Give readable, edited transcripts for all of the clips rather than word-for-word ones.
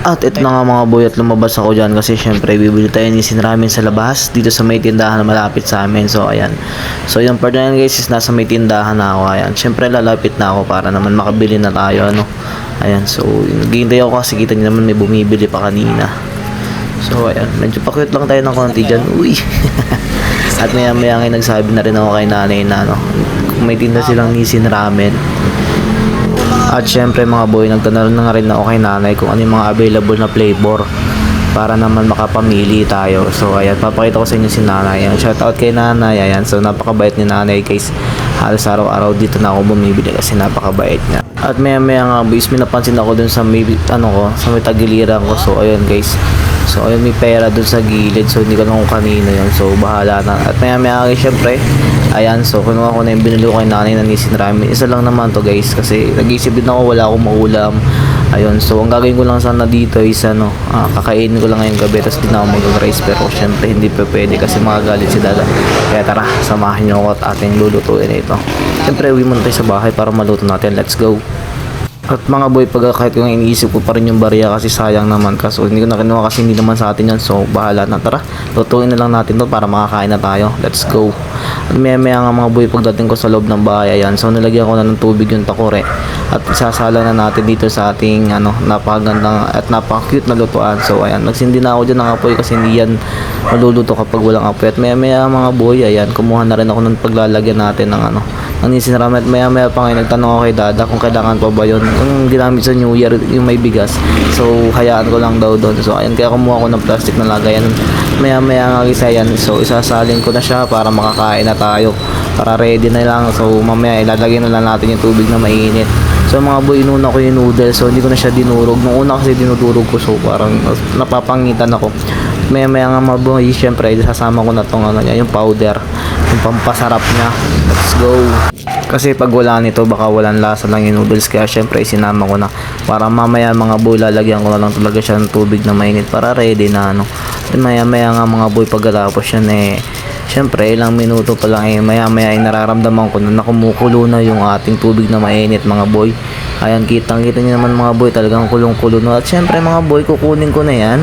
At ito na nga mga boy at lumabas ako dyan kasi syempre bibili tayo ni Ramen sa labas dito sa may tindahan na malapit sa amin. So ayan. So yung part na yan guys is nasa may tindahan na ako. Ayan. Syempre lalapit na ako para naman makabili na tayo ano. Ayan. So naghihintay ako kasi kita niyo naman may bumibili pa kanina. So ayan. Medyo pa-cute lang tayo ng konti dyan. Uy. At maya maya ngayon nagsabi na rin ako kay nanay na ano, kung may tinda silang Nissin Ramen. At syempre mga boy, nagtanong na nga rin ako kay nanay kung ano yung mga available na flavor para naman makapamili tayo. So ayan, papakita ko sa inyo si nanay. Ayan, shout out kay nanay. Ayan, so napakabait ni nanay guys. Halos araw-araw dito na ako bumibili kasi napakabait niya. At maya maya nga boys, may napansin ako dun sa may, sa may tagiliran ko. So ayun guys, so ayun may pera dun sa gilid. So hindi ko lang kung kanino yun. So bahala na. At maya maya guys, syempre ayan, so kunuha ko na yung binili ko kay nanay na Nissin Ramen. Isa lang naman to guys kasi nag-iisip din ako, wala akong maulam. Ayun, so ang gagawin ko lang sana dito is ano, kakainin ko lang ngayong gabi tapos din ako mag-rice. Pero syempre hindi pa pwede kasi magagalit si dada. Kaya tara, samahan nyo ako at ating lulutuin ito. Syempre uwi muna tayo sa bahay para maluto natin. Let's go! At mga boy, pag kahit kung iniisip ko pa rin yung barya kasi sayang naman, kaso hindi ko na kinuha kasi hindi naman sa atin yan. So bahala na, tara lutuin na lang natin to para makakain na tayo. Let's go. At maya maya nga mga boy, pagdating ko sa loob ng bahay, ayan, so nilagyan ko na ng tubig yung takore at isasala na natin dito sa ating ano, napakagandang at napaka-cute na lutuan. So ayan, nagsindi na ako dyan ng apoy kasi hindi yan maluluto kapag walang apoy. At maya maya mga boy, ayan, kumuha na rin ako ng paglalagyan natin ng ano, ng Nissin Ramen. At maya maya pa ngayon nagtanong ako kay dada kung kailangan pa ba yun yung ginamit sa New Year, yung may bigas. So hayaan ko lang daw doon. So ayan, kaya kumuha ko ng plastic na lagayan. Maya maya nga isa yan, so isasalin ko na siya para makakain na tayo, para ready na lang. So mamaya ilalagay na lang natin yung tubig na mainit. So mga boy, inuna ko yung noodles, so hindi ko na siya dinurog. Nung una kasi dinudurog ko, so parang napapangitan ako. Maya maya nga mga boy, syempre sasama ko na tong ano niya, yung powder, yung pampasarap niya. Let's go. Kasi pag wala nito baka walang lasa lang yung noodles, kaya syempre sinama ko na para mamaya mga boy lalagyan ko na lang talaga siya ng tubig na mainit para ready na ano. At maya maya nga mga boy, pagkatapos yan syempre ilang minuto pa lang maya maya nararamdaman ko na kumukulo na yung ating tubig na mainit mga boy. Ayan, kitang kita nyo naman mga boy, talagang kulong kulo na. At syempre mga boy, kukunin ko na yan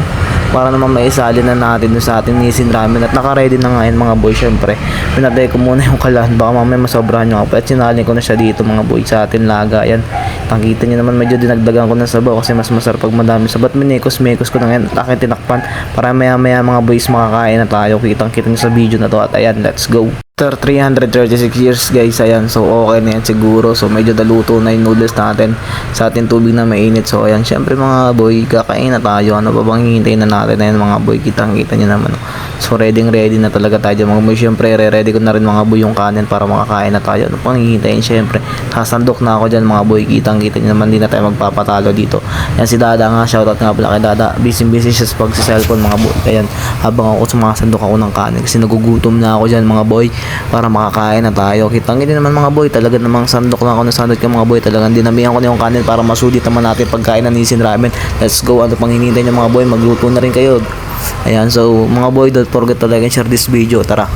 para naman maisalin na natin sa ating Nissin Ramen. At naka-ready na ngayon mga boy. Syempre pinatay ko muna yung kalan, baka mamaya masobrahan yung apoy. At sinalin ko na siya dito mga boy sa ating laga. Ayan, nakita nyo naman medyo dinagdagan ko ng sabaw kasi mas masarap pag madami sabaw. Minekos ko na ngayon at aking tinakpan para maya maya mga boys makakain na tayo. Kitang kita nyo sa video na to. At ayan, let's go. After 336 years guys, ayan, so okay na yan siguro. So medyo daluto na yung noodles natin sa ating tubig na mainit. So ayan, syempre mga boy, kakain na tayo. Ano pa bang hihintayin na natin? Ayan mga boy, kitang kita nyo naman. So ready na talaga tayo mga boy. Syempre re-ready ko na rin mga boy yung kanin para makakain na tayo. Ano pang hihintayin? Syempre sasandok na ako dyan mga boy. Kitang kita nyo naman, di na tayo magpapatalo dito. Ayan si dada nga, shoutout nga pala kay dada. Busy siya sa pag-cellphone mga boy. Ayan, habang ako sumasandok ako ng kanin kasi nagugutom na ako dyan mga boy, para makakain na tayo. Kitang hindi naman mga boy, talaga namang sandok lang ako ng sandok ka mga boy. Talagang dinamihan ko na yung kanin para masulit naman natin pagkain ng Nissin Ramen. Let's go. Ano pang hinihintay nyo mga boy, magluto na rin kayo. Ayan, so mga boy, don't forget to like and share this video. Tara,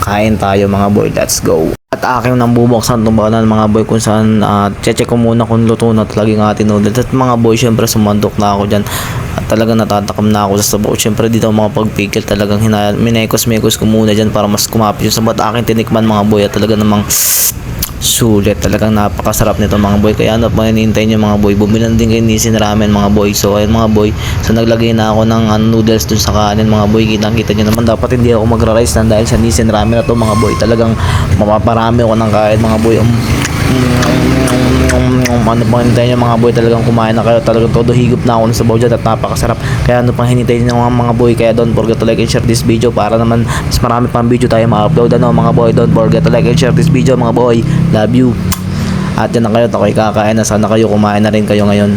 kain tayo mga boy. Let's go. At aking nang bubuksan itong bakalan mga boy kung saan check ko muna kung luto na talaga yung ating noodles. At mga boy, syempre sumandok na ako dyan at talagang natatakam na ako sa sabaw. Syempre dito mga pagpigil, talagang minekos ko muna dyan para mas kumapit yung sabaw. Aking tinikman mga boy at talaga namang sulit, talagang napakasarap nito mga boy. Kaya ano pa hinihintay nyo mga boy, bumilan din kayo Nissin Ramen mga boy. So ayun mga boy, so naglagay na ako ng noodles dun sa kanin mga boy. Kitang kita nyo naman, dapat hindi ako magra-rice na dahil sa Nissin Ramen na to mga boy. Talagang mapaparami ako ng kain mga boy. Ano pang hinintay nyo mga boy, talagang kumain na kayo. Talagang todo higop na ako ng sabaw dyan at napakasarap. Kaya ano pang hinintay nyo mga boy, kaya don't forget to like and share this video para naman mas marami pang video tayo ma-upload. Ano mga boy, don't forget to like and share this video mga boy. Love you. At yan na kayo, ako'y kakain na. Sana kayo kumain na rin kayo ngayon.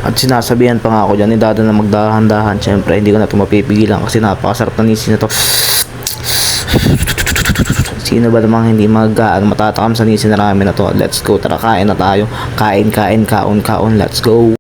At sinasabihan pa nga ako dyan ni dada na magdahan-dahan. Syempre hindi ko na ito mapipigilan kasi napakasarap na Nissin na to. Sino ba namang hindi matatakam sa Nissin Ramen na to? Let's go, tara kain na tayo. Kain, kaon, let's go.